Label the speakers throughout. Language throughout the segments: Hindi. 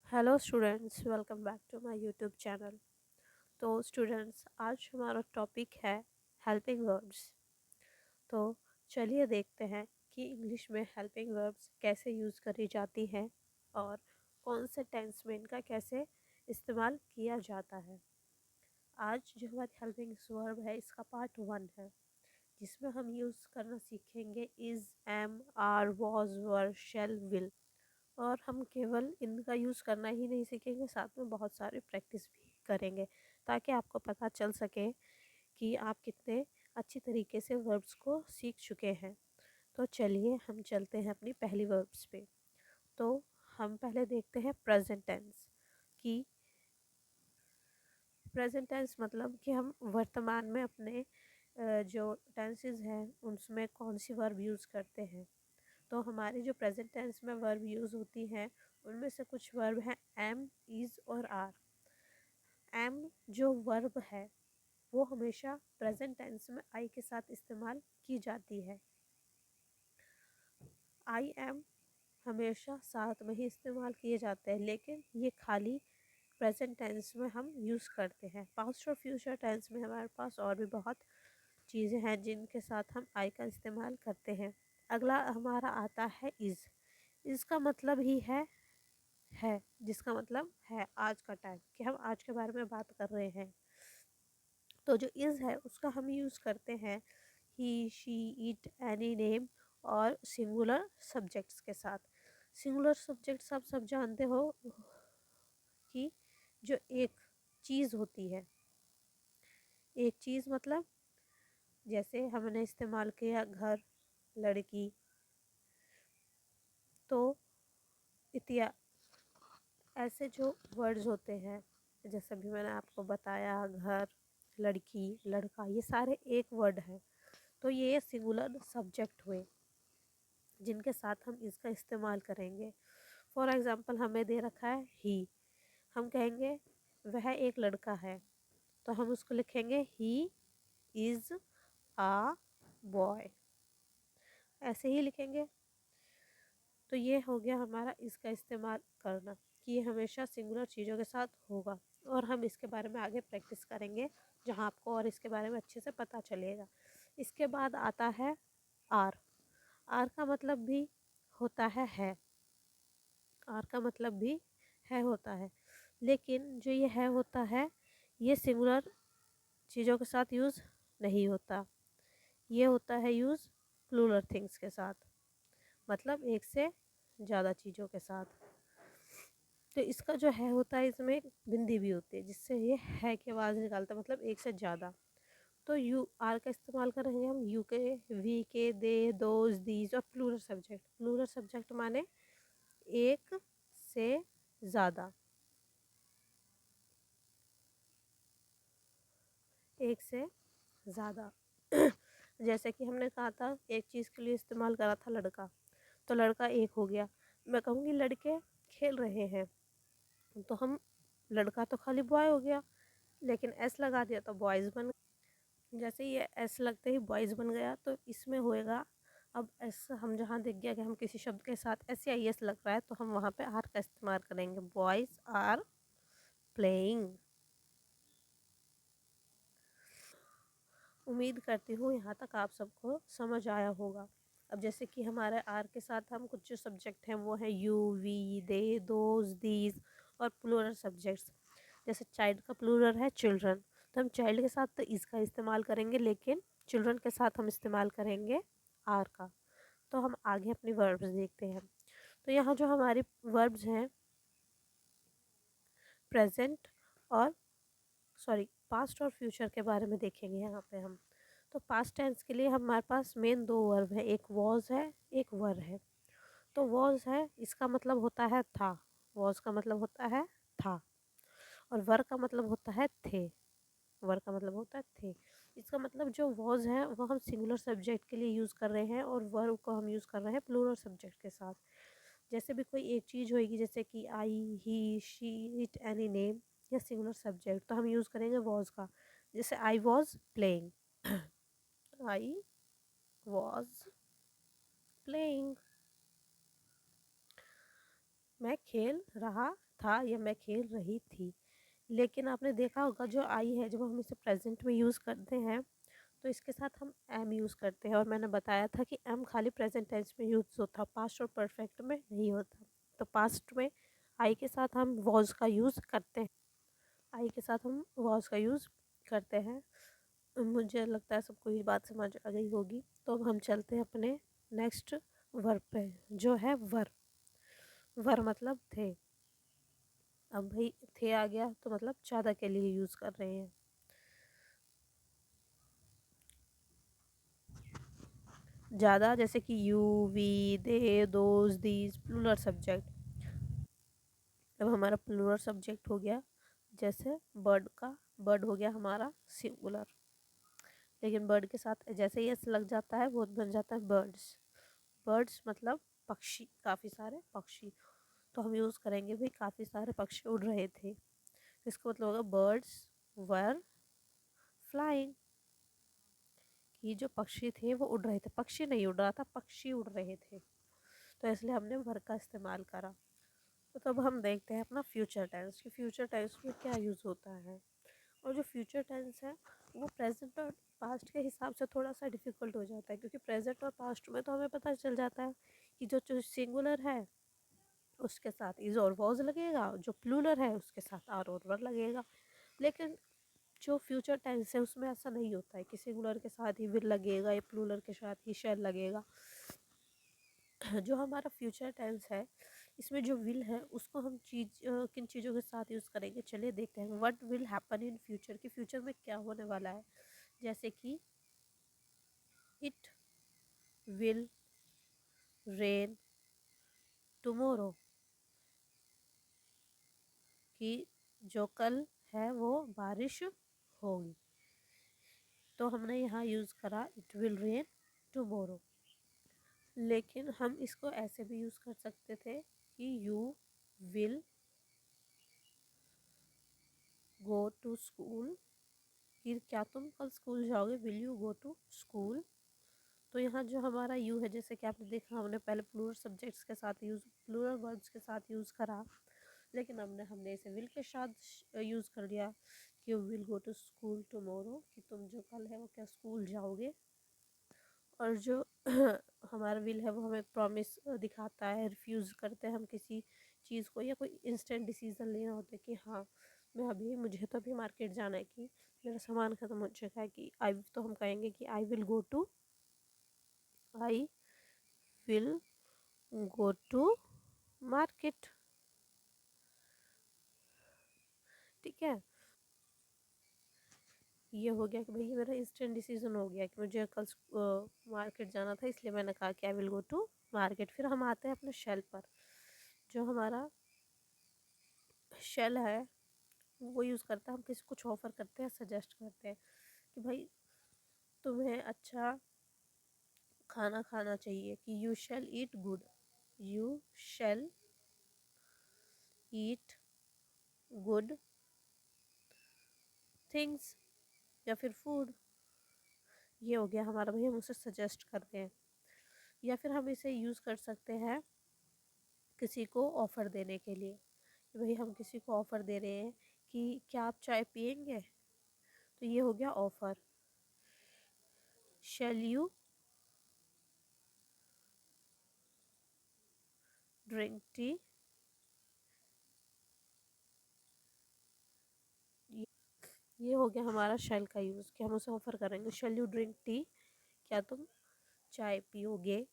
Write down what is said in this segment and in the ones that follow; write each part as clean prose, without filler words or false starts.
Speaker 1: Hello students, welcome back to my YouTube channel. तो स्टूडेंट्स, आज हमारा टॉपिक है हेल्पिंग वर्ब्स। तो चलिए देखते हैं कि इंग्लिश में हेल्पिंग वर्ब्स कैसे यूज़ करी जाती हैं और कौन से टेंस में इनका कैसे इस्तेमाल किया जाता है। आज जो हमारी हेल्पिंग वर्ब है इसका पार्ट 1 है, जिसमें हम यूज़ करना सीखेंगे is, am, are, was, were, shall, will. और हम केवल इनका यूज़ करना ही नहीं सीखेंगे, साथ में बहुत सारी प्रैक्टिस भी करेंगे ताकि आपको पता चल सके कि आप कितने अच्छी तरीके से वर्ब्स को सीख चुके हैं। तो चलिए हम चलते हैं अपनी पहली वर्ब्स पे। तो हम पहले देखते हैं प्रेजेंट टेंस कि प्रेजेंट टेंस मतलब कि हम वर्तमान में अपने जो टेंसेस हैं उसमें कौन सी वर्ब यूज़ करते हैं। तो हमारे जो प्रेजेंट टेंस में वर्ब यूज़ होती हैं उनमें से कुछ वर्ब हैं एम, इज़ और आर। एम जो वर्ब है वो हमेशा प्रेजेंट टेंस में आई के साथ इस्तेमाल की जाती है। आई एम हमेशा साथ में ही इस्तेमाल किए जाते हैं, लेकिन ये खाली प्रेजेंट टेंस में हम यूज़ करते हैं। पास्ट और फ्यूचर टेंस में हमारे पास और भी बहुत चीज़ें हैं जिनके साथ हम आई का इस्तेमाल करते हैं। अगला हमारा आता है इज़। इसका मतलब ही है, जिसका मतलब है आज का टाइम, कि हम आज के बारे में बात कर रहे हैं। तो जो इज़ है उसका हम यूज़ करते हैं ही, शी, इट, एनी नेम और सिंगुलर सब्जेक्ट्स के साथ। सिंगुलर सब्जेक्ट्स आप सब जानते हो कि जो एक चीज़ होती है। एक चीज़ मतलब जैसे हमने इस्तेमाल किया घर, लड़की, तो इत्या ऐसे जो वर्ड्स होते हैं, जैसे भी मैंने आपको बताया घर, लड़की, लड़का, ये सारे एक वर्ड हैं। तो ये सिंगुलर सब्जेक्ट हुए जिनके साथ हम इसका इस्तेमाल करेंगे। फॉर एग्ज़ाम्पल हमें दे रखा है ही, हम कहेंगे वह एक लड़का है, तो हम उसको लिखेंगे ही इज़ आ बॉय, ऐसे ही लिखेंगे। तो ये हो गया हमारा इसका इस्तेमाल करना कि ये हमेशा सिंगुलर चीज़ों के साथ होगा, और हम इसके बारे में आगे प्रैक्टिस करेंगे जहाँ आपको और इसके बारे में अच्छे से पता चलेगा। इसके बाद आता है आर। आर का मतलब भी होता है। आर का मतलब भी है होता है, लेकिन जो ये है होता है ये सिंगुलर चीज़ों के साथ यूज़ नहीं होता। ये होता है यूज़ प्लूरल थिंग्स के साथ, मतलब एक से ज़्यादा चीज़ों के साथ। तो इसका जो है होता है इसमें एक बिंदी भी होती है जिससे ये है की आवाज़ निकालता है, मतलब एक से ज़्यादा। तो यू आर का इस्तेमाल करेंगे हम यू के, वी के, दे, दोज, दीज और प्लूरल सब्जेक्ट। प्लूरल सब्जेक्ट माने एक से ज़्यादा, एक से ज़्यादा। जैसे कि हमने कहा था एक चीज़ के लिए इस्तेमाल करा था लड़का, तो लड़का एक हो गया। मैं कहूँगी लड़के खेल रहे हैं, तो हम लड़का तो खाली बॉय हो गया, लेकिन एस लगा दिया तो बॉयज़ बन गया। जैसे ये एस लगते ही बॉयज़ बन गया, तो इसमें होएगा अब एस हम जहाँ दिख गया कि हम किसी शब्द के साथ एस या एस लग रहा है, तो हम वहाँ पे आर का इस्तेमाल करेंगे, बॉयज़ आर प्लेइंग। उम्मीद करती हूँ यहाँ तक आप सबको समझ आया होगा। अब जैसे कि हमारे आर के साथ हम कुछ जो सब्जेक्ट हैं वो हैं you, we, they, those, these और प्लूरल सब्जेक्ट्स। जैसे चाइल्ड का प्लूरल है चिल्ड्रन, तो हम चाइल्ड के साथ तो इसका इस्तेमाल करेंगे, लेकिन चिल्ड्रन के साथ हम इस्तेमाल करेंगे आर का। तो हम आगे अपनी वर्ब्स देखते हैं। तो यहाँ जो हमारी वर्ब्स हैं प्रेजेंट और सॉरी पास्ट और फ्यूचर के बारे में देखेंगे यहाँ पे हम। तो पास्ट टेंस के लिए हमारे पास मेन दो वर्ब है, एक वॉज है, एक वर है। तो वॉज है इसका मतलब होता है था, वॉज का मतलब होता है था, और वर का मतलब होता है थे, वर का मतलब होता है थे। इसका मतलब जो वॉज है वो हम सिंगुलर सब्जेक्ट के लिए यूज़ कर रहे हैं, और वर को हम यूज़ कर रहे हैं प्लूरल सब्जेक्ट के साथ। जैसे भी कोई एक चीज़ होगी, जैसे कि आई, ही, शी, इट, एनी नेम या सिंगुलर सब्जेक्ट, तो हम यूज़ करेंगे वॉज का। जैसे I was playing, I was playing. मैं खेल रहा था या मैं खेल रही थी। लेकिन आपने देखा होगा जो आई है जब हम इसे प्रेजेंट में यूज़ करते हैं तो इसके साथ हम एम यूज़ करते हैं, और मैंने बताया था कि एम खाली प्रेजेंट टेंस में यूज़ होता, पास्ट और परफेक्ट में नहीं होता। तो पास्ट में आई के साथ हम वॉज का यूज़ करते हैं, आई के साथ हम वॉज का यूज़ करते हैं। मुझे लगता है सबको ये बात समझ आ गई होगी। तो अब हम चलते हैं अपने नेक्स्ट वर्ब पे, जो है वर। वर मतलब थे। अब भाई थे आ गया तो मतलब ज़्यादा के लिए यूज़ कर रहे हैं। ज़्यादा जैसे कि you, we, they, those, these, plural subject. अब हमारा प्लूरल सब्जेक्ट हो गया, जैसे बर्ड का, बर्ड हो गया हमारा सिंगुलर। लेकिन बर्ड के साथ जैसे ही एस लग जाता है वो बन जाता है बर्ड्स। बर्ड्स मतलब पक्षी, काफ़ी सारे पक्षी। तो हम यूज़ करेंगे भाई काफ़ी सारे पक्षी उड़ रहे थे, इसका मतलब होगा बर्ड्स वर फ्लाइंग, कि जो पक्षी थे वो उड़ रहे थे, पक्षी नहीं उड़ रहा था, पक्षी उड़ रहे थे। तो इसलिए हमने वर का इस्तेमाल करा। तो तब हम देखते हैं अपना फ्यूचर टेंस कि फ्यूचर टेंस में क्या यूज़ होता है। और जो फ्यूचर टेंस है वो प्रेजेंट और पास्ट के हिसाब से थोड़ा सा डिफ़िकल्ट हो जाता है, क्योंकि प्रेजेंट और पास्ट में तो हमें पता चल जाता है कि जो सिंगुलर है उसके साथ इज और वॉज लगेगा, जो प्लूरल है उसके साथ आर और वर लगेगा। लेकिन जो फ्यूचर टेंस है उसमें ऐसा नहीं होता है कि सिंगुलर के साथ ही विल लगेगा या प्लूरल के साथ ही शैल लगेगा। जो हमारा फ्यूचर टेंस है इसमें जो विल है उसको हम किन चीज़ों के साथ यूज़ करेंगे, चलिए देखते हैं। What will happen in future, कि फ्यूचर में क्या होने वाला है। जैसे कि इट विल रेन टुमारो, कि जो कल है वो बारिश होगी। तो हमने यहाँ यूज़ करा इट विल रेन टुमारो। लेकिन हम इसको ऐसे भी यूज़ कर सकते थे कि you will go to school, कि क्या तुम कल स्कूल जाओगे, will you go to school. तो यहाँ जो हमारा यू है, जैसे कि आपने देखा हमने पहले प्लूरल सब्जेक्ट्स के साथ यूज़, प्लूरल वर्ड्स के साथ यूज़ करा, लेकिन हमने हमने इसे विल के साथ यूज़ कर लिया कि you will go to school tomorrow, कि तुम जो कल है वो क्या स्कूल जाओगे। और जो हमारा विल है वो हमें प्रॉमिस दिखाता है, रिफ्यूज़ करते हैं हम किसी चीज़ को, या कोई इंस्टेंट डिसीज़न लेना होता है कि हाँ मैं अभी, मुझे तो अभी मार्केट जाना है, कि मेरा सामान ख़त्म हो चुका है, कि आई, तो हम कहेंगे कि I will go to market. ठीक है, ये हो गया कि भाई ये मेरा इंस्टेंट डिसीजन हो गया कि मुझे कल मार्केट जाना था, इसलिए मैंने कहा कि I will go to market. फिर हम आते हैं अपने शेल पर। जो हमारा शेल है वो यूज़ करता है, हम किसी कुछ ऑफ़र करते हैं, सजेस्ट करते हैं कि भाई तुम्हें अच्छा खाना खाना चाहिए, कि you shall eat good, you shall eat good things, या फिर फूड। ये हो गया हमारा, भाई हम उसे सजेस्ट करते हैं। या फिर हम इसे यूज़ कर सकते हैं किसी को ऑफ़र देने के लिए, कि भाई हम किसी को ऑफ़र दे रहे हैं कि क्या आप चाय पियेंगे, तो ये हो गया offer. Shall you drink tea, ये हो गया हमारा शैल का यूज़, कि हम उसे ऑफ़र करेंगे शैल यू ड्रिंक टी, क्या तुम चाय पियोगे।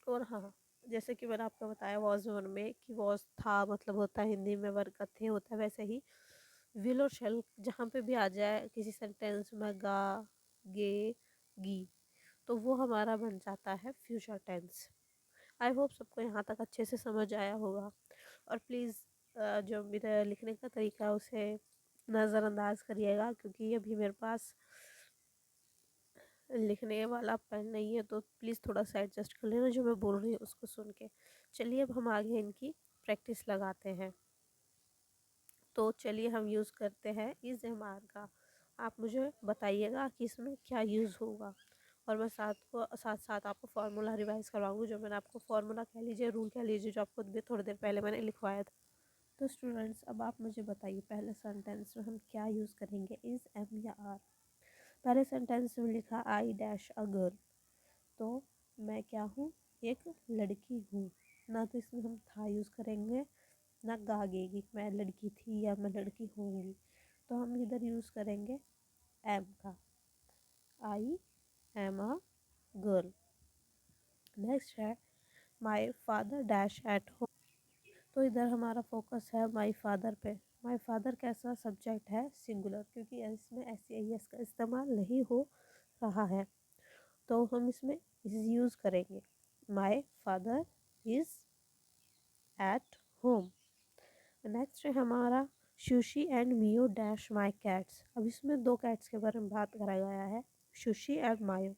Speaker 1: और हाँ, जैसे कि मैंने आपको बताया वॉज वन में कि वॉज था मतलब होता है हिंदी में, वर्ग का थे होता है, वैसे ही विल और शैल जहाँ पे भी आ जाए किसी सेंटेंस में, गा, गे, गी, तो वो हमारा बन जाता है फ्यूचर टेंस। आई होप सबको यहाँ तक अच्छे से समझ आया होगा। और प्लीज़ जो मेरा लिखने का तरीका है उसे नज़रअंदाज करिएगा, क्योंकि अभी मेरे पास लिखने वाला पेन नहीं है, तो प्लीज़ थोड़ा सा एडजस्ट कर लेना जो मैं बोल रही हूँ उसको सुन के। चलिए अब हम आगे इनकी प्रैक्टिस लगाते हैं। तो चलिए हम यूज़ करते हैं इस एम आर का। आप मुझे बताइएगा कि इसमें क्या यूज़ होगा, और मैं साथ साथ आपको फार्मूला रिवाइज करवाऊंगी, जो मैंने आपको फार्मूला कह लीजिए, रूल कह लीजिए, जो आपको भी थोड़ी देर पहले मैंने लिखवाया था। तो स्टूडेंट्स, अब आप मुझे बताइए पहले सेंटेंस में हम क्या यूज़ करेंगे, इज़, एम या आर। पहले सेंटेंस में लिखा आई डैश अ गर्ल, तो मैं क्या हूँ, एक लड़की हूँ। ना तो इसमें हम था यूज़ करेंगे, ना गागेगी मैं लड़की थी या मैं लड़की होंगी, तो हम इधर यूज़ करेंगे एम का, I am a girl. Next है my father dash at home, तो इधर हमारा फोकस है माई फादर पे। माई फादर कैसा सब्जेक्ट है, सिंगुलर, क्योंकि इसमें एस आई एस का इस्तेमाल नहीं हो रहा है, तो हम इसमें इज यूज़ करेंगे, my father is at home. Next है हमारा शुशी एंड मियो डैश माई कैट्स। अब इसमें दो कैट्स के बारे में बात करा गया है, शुशी एंड मायो।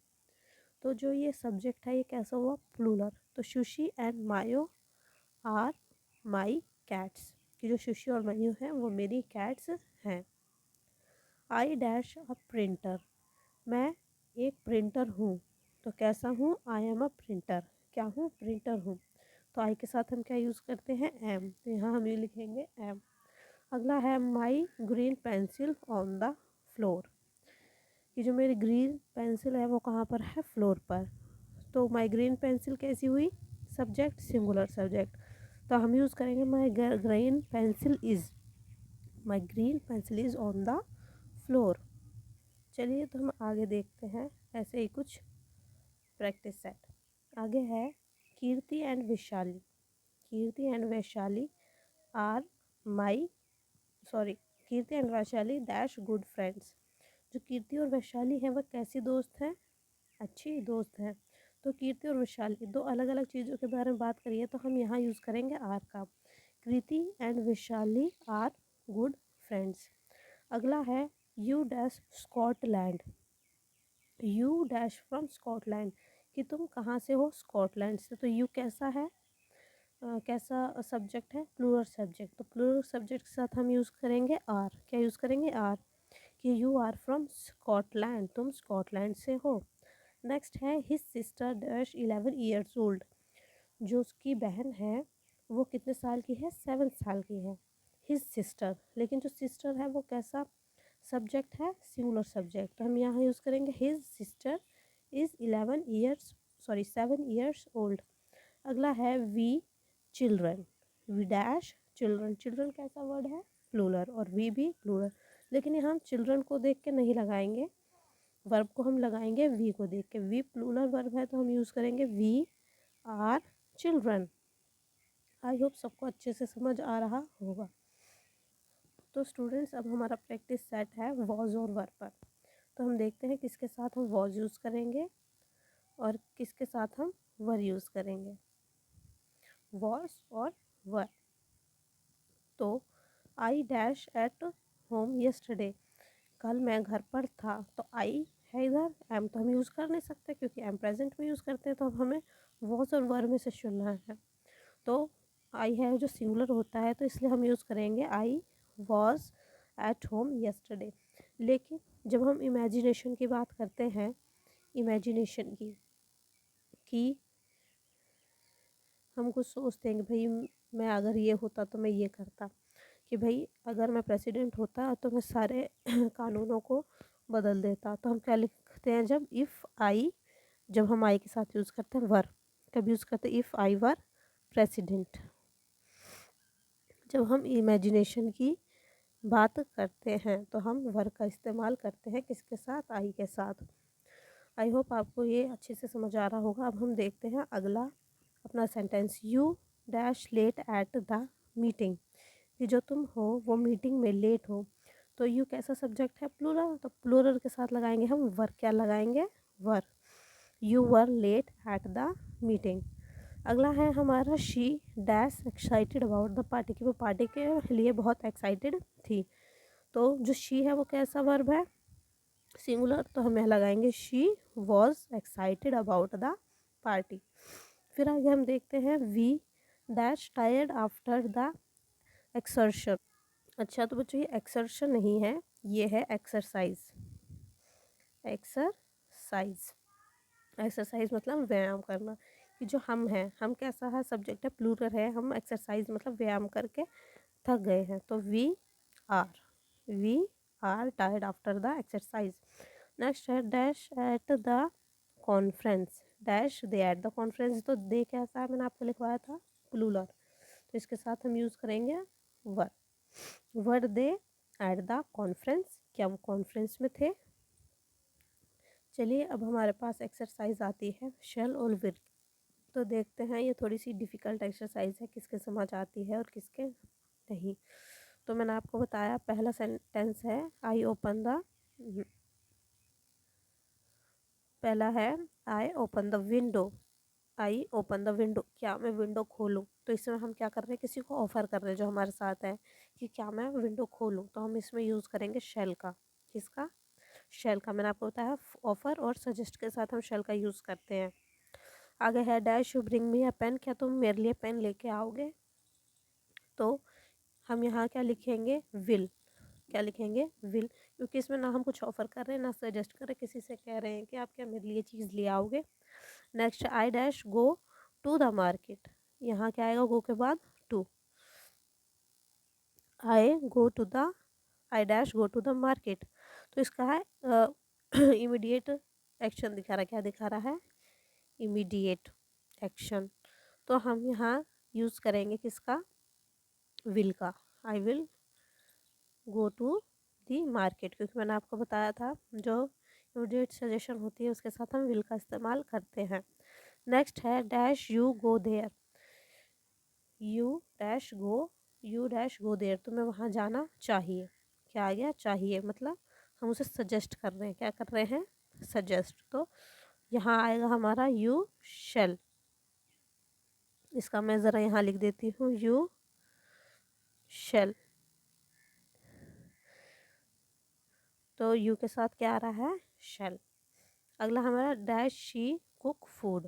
Speaker 1: तो जो ये सब्जेक्ट है ये कैसा हुआ, प्लूरल, तो Sushi and Mayo are my cats, कि जो शुशी और मायो हैं वो मेरी कैट्स हैं। आई डैश अ प्रिंटर, मैं एक प्रिंटर हूँ, तो कैसा हूँ, आई एम अ प्रिंटर, क्या हूँ, प्रिंटर हूँ। तो आई के साथ हम क्या यूज़ करते हैं, एम, तो यहाँ हम ये लिखेंगे एम। अगला है माई green pencil on the floor, कि जो मेरी ग्रीन पेंसिल है वो कहाँ पर है, फ्लोर पर। तो माई ग्रीन पेंसिल कैसी हुई, सब्जेक्ट सिंगुलर सब्जेक्ट, तो हम यूज़ करेंगे माई green pencil is, my green pencil is on the floor. चलिए तो हम आगे देखते हैं ऐसे ही कुछ प्रैक्टिस सेट। आगे है Kirti and Vaishali, Kirti and Vaishali are my Kirti and Vaishali dash good friends. जो कीर्ति और वैशाली हैं वह कैसी दोस्त हैं, अच्छी दोस्त हैं। तो कीर्ति और वैशाली दो अलग अलग चीज़ों के बारे में बात करिए, तो हम यहाँ यूज़ करेंगे आर का, Kirti and Vaishali are good friends. अगला है you dash Scotland, you dash from Scotland, कि तुम कहाँ से हो, स्कॉटलैंड से। तो यू कैसा है, कैसा सब्जेक्ट है, प्लूरल सब्जेक्ट, तो प्लूरल सब्जेक्ट के साथ हम यूज़ करेंगे आर, क्या यूज़ करेंगे, आर, कि यू आर फ्रॉम स्कॉटलैंड, तुम स्कॉटलैंड से हो। नेक्स्ट है his sister dash 11 years old, जो उसकी बहन है वो कितने साल की है, 7 साल की है, हिज सिस्टर। लेकिन जो सिस्टर है वो कैसा सब्जेक्ट है, सिंगुलर सब्जेक्ट, तो हम यहाँ यूज़ करेंगे his sister is 7 years old. अगला है we children, we dash children, children कैसा वर्ड है, प्लूरल, और वी भी प्लूरल, लेकिन यहाँ हम चिल्ड्रन को देख के नहीं लगाएंगे, वर्ब को हम लगाएंगे वी को देख के, वी प्लूरल वर्ब है तो हम यूज़ करेंगे we are children. I hope सबको अच्छे से समझ आ रहा होगा। तो स्टूडेंट्स, अब हमारा प्रैक्टिस सेट है वॉज और वर पर, तो हम देखते हैं किसके साथ हम वॉज यूज़ करेंगे और किसके साथ हम वर यूज़ करेंगे, वॉज और वर। तो I dash at home yesterday, कल मैं घर पर था, तो आई है इधर, एम तो हम यूज़ कर नहीं सकते क्योंकि एम प्रेजेंट में यूज़ करते हैं, तो अब हमें वॉज और वर में से चुनना है। तो आई है जो सिंगुलर होता है, तो इसलिए हम यूज़ करेंगे I was at home yesterday. लेकिन जब हम इमेजिनेशन की बात करते हैं, इमेजिनेशन की, कि हम कुछ सोचते हैं कि भाई मैं अगर ये होता तो मैं ये करता, कि भाई अगर मैं प्रेसिडेंट होता तो मैं सारे कानूनों को बदल देता, तो हम क्या लिखते हैं, जब इफ़ आई, जब हम आई के साथ यूज़ करते हैं वर, कब यूज़ करते हैं, इफ़ आई वर प्रेसिडेंट। जब हम इमेजिनेशन की बात करते हैं तो हम वर का इस्तेमाल करते हैं किसके साथ, आई के साथ। आई होप आपको ये अच्छे से समझ आ रहा होगा। अब हम देखते हैं अगला अपना sentence, you dash late at the meeting, कि जो तुम हो वो मीटिंग में लेट हो। तो यू कैसा सब्जेक्ट है, प्लूरल, तो प्लूरल के साथ लगाएंगे हम वर, क्या लगाएंगे, were, you were late at the meeting. अगला है हमारा she dash excited about the party, कि वो पार्टी के लिए बहुत एक्साइटेड थी। तो जो शी है वो कैसा वर्ब है, सिंगुलर, तो हम यहाँ लगाएंगे she was excited about the party. फिर आगे हम देखते हैं we dash tired after the exertion. अच्छा तो बच्चों ये एक्सर्शन नहीं है, ये है एक्सरसाइज, एक्सरसाइज। एक्सरसाइज मतलब व्यायाम करना, कि जो हम हैं, हम कैसा है, सब्जेक्ट है, प्लूरल है, हम एक्सरसाइज मतलब व्यायाम करके थक गए हैं, तो are we are tired after the exercise. Next है dash at the conference, dash they at the conference, तो दे कैसा है, मैंने आपको लिखवाया था प्लूरल, तो इसके साथ हम यूज़ करेंगे वर, वर दे एट द कॉन्फ्रेंस, क्या वो कॉन्फ्रेंस में थे। चलिए अब हमारे पास एक्सरसाइज आती है शेल और विल, तो देखते हैं ये थोड़ी सी डिफ़िकल्ट एक्सरसाइज है, किसके समझ आती है और किसके नहीं। तो मैंने आपको बताया पहला सेंटेंस है आई ओपन द, पहला है I open the window, I open the window, क्या मैं विंडो खोलूँ, तो इसमें हम क्या कर रहे हैं, किसी को ऑफर कर रहे हैं जो हमारे साथ है कि क्या मैं विंडो खोलूँ, तो हम इसमें यूज़ करेंगे शेल का, किसका, शेल का। मैंने आपको बताया ऑफर और सजेस्ट के साथ हम शेल का यूज़ करते हैं। आगे है dash you bring me a pen, क्या तुम मेरे लिए पेन लेके आओगे, तो हम यहाँ क्या लिखेंगे विल, क्या लिखेंगे विल, क्योंकि इसमें ना हम कुछ ऑफर कर रहे हैं ना सजेस्ट कर रहे हैं, किसी से कह रहे हैं कि आप क्या मेरे लिए चीज़ ले आओगे। Next I dash go to the market, यहाँ क्या आएगा गो के बाद to, I go to the, I dash go to the market, तो इसका है इमीडिएट एक्शन दिखा रहा है, क्या दिखा रहा है, इमीडिएट एक्शन, तो हम यहाँ यूज़ करेंगे किसका, विल का, I will go to the market, क्योंकि मैंने आपको बताया था जो इमीडिएट सजेशन होती है उसके साथ हम विल का इस्तेमाल करते हैं। नेक्स्ट है dash you go there, you dash go, you dash go there, तुम्हें वहाँ जाना चाहिए, क्या आ गया चाहिए, मतलब हम उसे सजेस्ट कर रहे हैं, क्या कर रहे हैं, सजेस्ट, तो यहाँ आएगा हमारा यू शेल, इसका मैं ज़रा यहाँ लिख देती हूँ यू शेल, तो यू के साथ क्या आ रहा है, शेल। अगला हमारा डैश शी कुक फूड,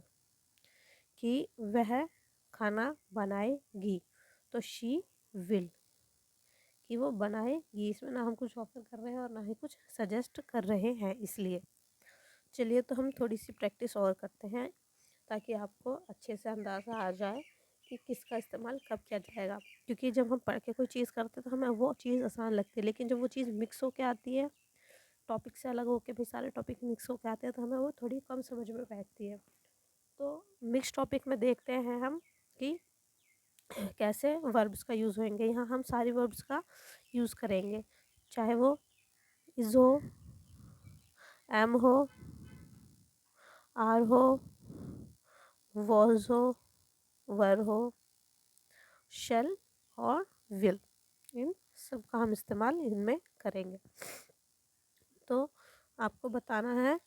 Speaker 1: कि वह खाना बनाएगी, तो शी विल, कि वो बनाएगी, इसमें ना हम कुछ ऑफर कर रहे हैं और ना ही कुछ सजेस्ट कर रहे हैं इसलिए। चलिए तो हम थोड़ी सी प्रैक्टिस और करते हैं ताकि आपको अच्छे से अंदाज़ा आ जाए कि किसका इस्तेमाल कब किया जाएगा, क्योंकि जब हम पढ़ के कोई चीज़ करते हैं तो हमें वो चीज़ आसान लगती है, लेकिन जब वो चीज़ मिक्स होके आती है, टॉपिक से अलग होके भी सारे टॉपिक मिक्स होके आते हैं, तो हमें वो थोड़ी कम समझ में बैठती है। तो मिक्स टॉपिक में देखते हैं हम कि कैसे वर्ब्स का यूज़ होंगे। यहाँ हम सारी वर्ब्स का यूज़ करेंगे, चाहे वो इज़ हो, एम हो, आर हो, वॉज हो, वर हो, शेल और विल, इन सब का हम इस्तेमाल इनमें करेंगे। तो आपको बताना है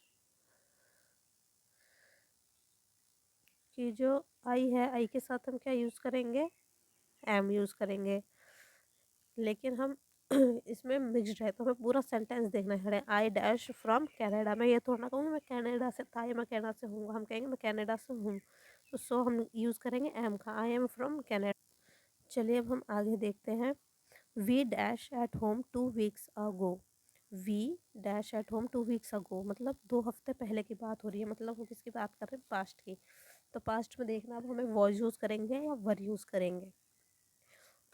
Speaker 1: कि जो आई है, आई के साथ हम क्या यूज़ करेंगे, एम यूज़ करेंगे, लेकिन हम इसमें मिक्स्ड है तो हमें पूरा सेंटेंस देखना है। आई डैश फ्रॉम कनाडा, मैं ये थोड़ा ना कहूँगी मैं कनाडा से था या मैं कनाडा से हूँ, हम कहेंगे मैं कनाडा से हूँ, तो सो हम यूज़ करेंगे एम का, आई एम फ्रॉम कनाडा। चलिए अब हम आगे देखते हैं। We dash at home 2 weeks ago, we dash at home 2 weeks ago, मतलब 2 हफ्ते पहले की बात हो रही है, मतलब हम किसकी बात कर रहे हैं, पास्ट की। तो पास्ट में देखना अब हमें वॉज यूज़ करेंगे या वर यूज़ करेंगे,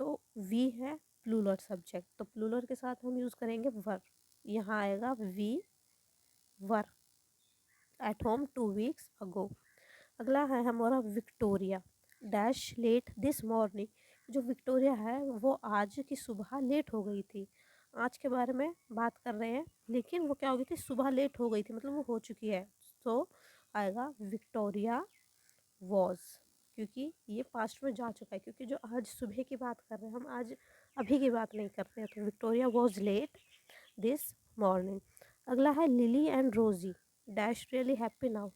Speaker 1: तो वी है प्लूरल सब्जेक्ट, तो प्लूरल के साथ हम यूज़ करेंगे वर, यहाँ आएगा we were at home 2 weeks ago. अगला है हमारा Victoria dash late this morning, जो विक्टोरिया है वो आज की सुबह लेट हो गई थी, आज के बारे में बात कर रहे हैं, लेकिन वो क्या हो गई थी, सुबह लेट हो गई थी, मतलब वो हो चुकी है, तो आएगा विक्टोरिया वॉज, क्योंकि ये पास्ट में जा चुका है, क्योंकि जो आज सुबह की बात कर रहे हैं हम, आज अभी की बात नहीं कर रहे हैं, तो Victoria was late this morning. अगला है लिली एंड रोजी डैश रियली हैप्पी नाउ,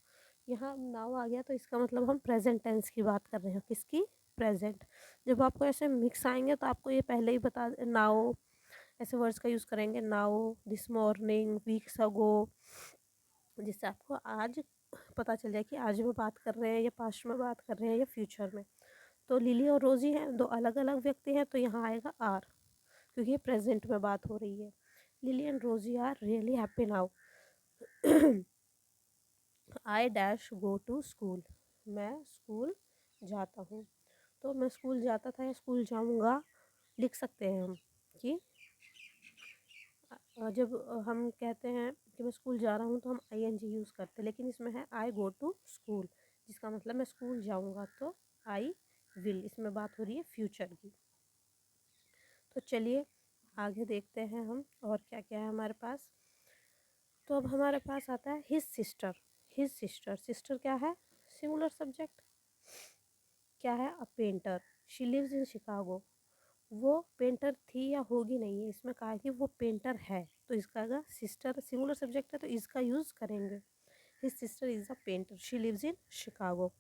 Speaker 1: यहाँ नाउ आ गया तो इसका मतलब हम प्रेजेंट टेंस की बात कर रहे हैं, किसकी, प्रेजेंट। जब आपको ऐसे मिक्स आएंगे तो आपको ये पहले ही बता, नाउ ऐसे वर्ड्स का यूज़ करेंगे, now, this morning, weeks ago, जिससे आपको आज पता चल जाए कि आज में बात कर रहे हैं या पास्ट में बात कर रहे हैं या फ्यूचर में। तो लिली और रोजी हैं, दो अलग अलग व्यक्ति हैं, तो यहाँ आएगा आर, क्योंकि ये प्रेजेंट में बात हो रही है। Lily and Rosie are really happy now. I dash go to school, मैं स्कूल जाता हूँ। तो मैं स्कूल जाता था या स्कूल जाऊँगा लिख सकते हैं हम कि जब हम कहते हैं कि मैं स्कूल जा रहा हूँ तो हम आई एन जी यूज़ करते हैं, लेकिन इसमें है आई गो टू स्कूल, जिसका मतलब मैं स्कूल जाऊँगा, तो आई विल, इसमें बात हो रही है फ्यूचर की। तो चलिए आगे देखते हैं हम और क्या क्या है हमारे पास। तो अब हमारे पास आता है his sister. His sister, sister क्या है? Singular subject. क्या है? A painter, she lives in Chicago. वो पेंटर थी या होगी नहीं है, इसमें कहा है कि वो पेंटर है, तो इसका अगर सिस्टर सिंगुलर सब्जेक्ट है तो इसका यूज़ करेंगे। His sister is a painter, she lives in Chicago.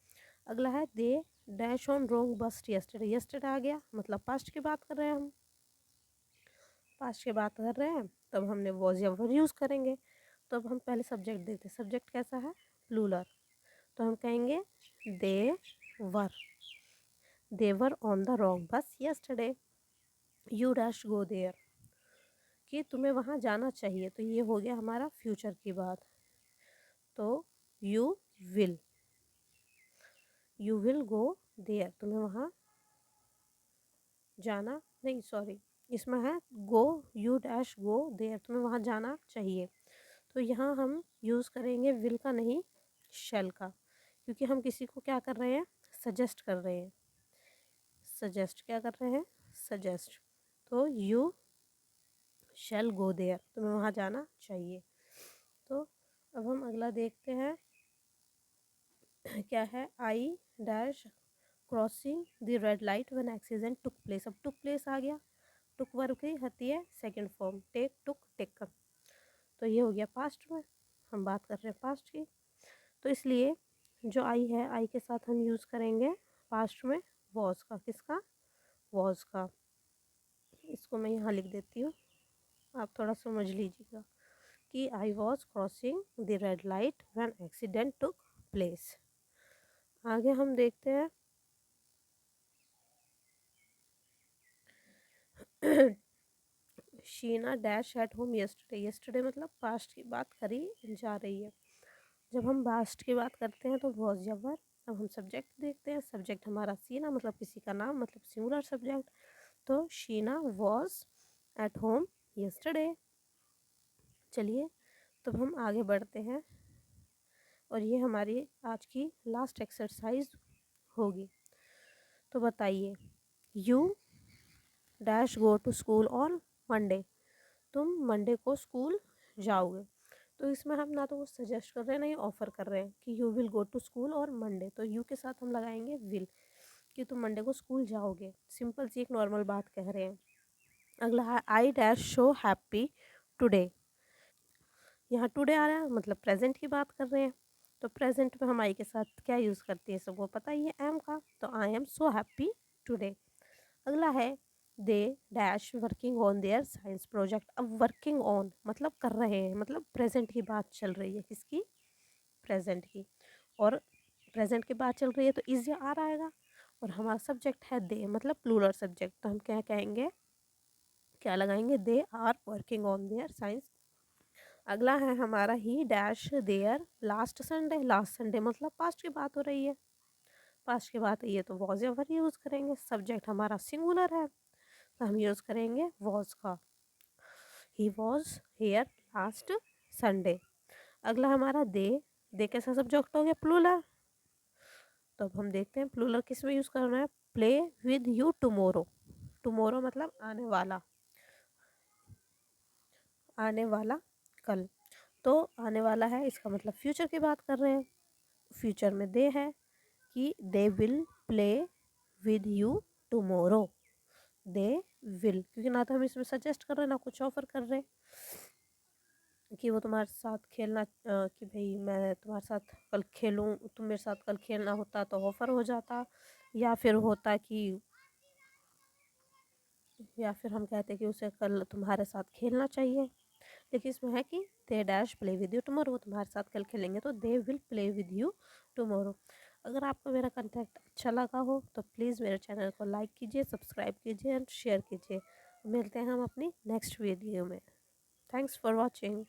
Speaker 1: अगला है they dash on wrong bus yesterday. Yesterday आ गया मतलब पास्ट की बात कर रहे हैं हम, पास्ट की बात कर रहे हैं, तब हमने वॉज या वर यूज़ करेंगे। तो अब हम पहले सब्जेक्ट देखते हैं, सब्जेक्ट कैसा है? प्लूरल। तो हम कहेंगे they were, they were on the wrong bus yesterday. You dash go there, कि तुम्हें वहाँ जाना चाहिए, तो ये हो गया हमारा फ्यूचर की बात। तो you will, you will go there, तुम्हें वहाँ जाना, नहीं सॉरी, इसमें है go, you dash go there, तुम्हें वहाँ जाना चाहिए। तो यहाँ हम यूज़ करेंगे विल का, नहीं शैल का, क्योंकि हम किसी को क्या कर रहे हैं? सजेस्ट कर रहे हैं। सजेस्ट क्या कर रहे हैं? सजेस्ट। तो यू शैल गो देयर, तुम्हें वहाँ जाना चाहिए। तो अब हम अगला देखते हैं क्या है? I dash crossing the red light when accident took place. अब टुक प्लेस आ गया, टुक वर्ब की होती है second form, take took taken, तो ये हो गया पास्ट में, हम बात कर रहे हैं पास्ट की। तो इसलिए जो आई है, आई के साथ हम यूज़ करेंगे पास्ट में वॉज का। किसका? वॉज का। इसको मैं यहाँ लिख देती हूँ, आप थोड़ा समझ लीजिएगा कि I was crossing the red light when accident took place. आगे हम देखते हैं Sheena dash at home yesterday. Yesterday मतलब पास्ट की बात करी जा रही है। जब हम पास्ट की बात करते हैं तो वॉज या वर। अब हम सब्जेक्ट देखते हैं, सब्जेक्ट हमारा शीना मतलब किसी का नाम, मतलब सिंगुलर सब्जेक्ट। तो Sheena was at home yesterday. चलिए तो हम आगे बढ़ते हैं और ये हमारी आज की लास्ट एक्सरसाइज होगी। तो बताइए, you dash go to school on Monday, तुम मंडे को स्कूल जाओगे। तो इसमें हम ना तो वो सजेस्ट कर रहे हैं ना ही ऑफर कर रहे हैं कि you will go to school और मंडे, तो यू के साथ हम लगाएंगे विल, कि तुम मंडे को स्कूल जाओगे। सिंपल सी एक नॉर्मल बात कह रहे हैं। अगला है I dash show happy today. यहाँ टुडे आ रहा है मतलब प्रेजेंट की बात कर रहे हैं, तो प्रेजेंट में हम आई के साथ क्या यूज़ करते हैं सबको पता ही है, एम का, तो I am so happy today. अगला है they dash working on their science project. अब वर्किंग ऑन मतलब कर रहे हैं, मतलब प्रेजेंट की बात चल रही है, किसकी? प्रेजेंट की। और प्रेजेंट की बात चल रही है तो इज आ आएगा, और हमारा सब्जेक्ट है दे मतलब प्लूरल सब्जेक्ट, तो हम क्या कहेंगे, क्या लगाएंगे? They are working on their science. अगला है हमारा he dash there last Sunday. Last Sunday मतलब पास्ट की बात हो रही है, पास्ट की बात है ये तो वॉज या वर यूज़ करेंगे। सब्जेक्ट हमारा सिंगुलर है तो हम यूज़ करेंगे वॉज का, he was here last Sunday. अगला हमारा दे कैसा सब्जेक्ट हो गया? प्लूरल। तो अब हम देखते हैं प्लूरल किस में यूज़ करना है। Play with you tomorrow. Tomorrow मतलब आने वाला, आने वाला कल। तो आने वाला है इसका मतलब फ्यूचर की बात कर रहे हैं, फ्यूचर में दे है कि they will play with you tomorrow. They will, क्योंकि ना तो हम इसमें सजेस्ट कर रहे हैं ना कुछ ऑफर कर रहे हैं कि वो तुम्हारे साथ खेलना, कि भाई मैं तुम्हारे साथ कल खेलूं, तुम मेरे साथ कल खेलना होता तो ऑफर हो जाता, या फिर होता कि, या फिर हम कहते कि उसे कल तुम्हारे साथ खेलना चाहिए। लेकिन इसमें है कि they dash play with you tomorrow, वो तुम्हारे साथ कल खेलेंगे, तो they will play with you tomorrow. अगर आपको मेरा कंटेंट अच्छा लगा हो तो प्लीज़ मेरे चैनल को लाइक कीजिए, सब्सक्राइब कीजिए एंड शेयर कीजिए। मिलते हैं हम अपनी नेक्स्ट वीडियो में। Thanks for watching.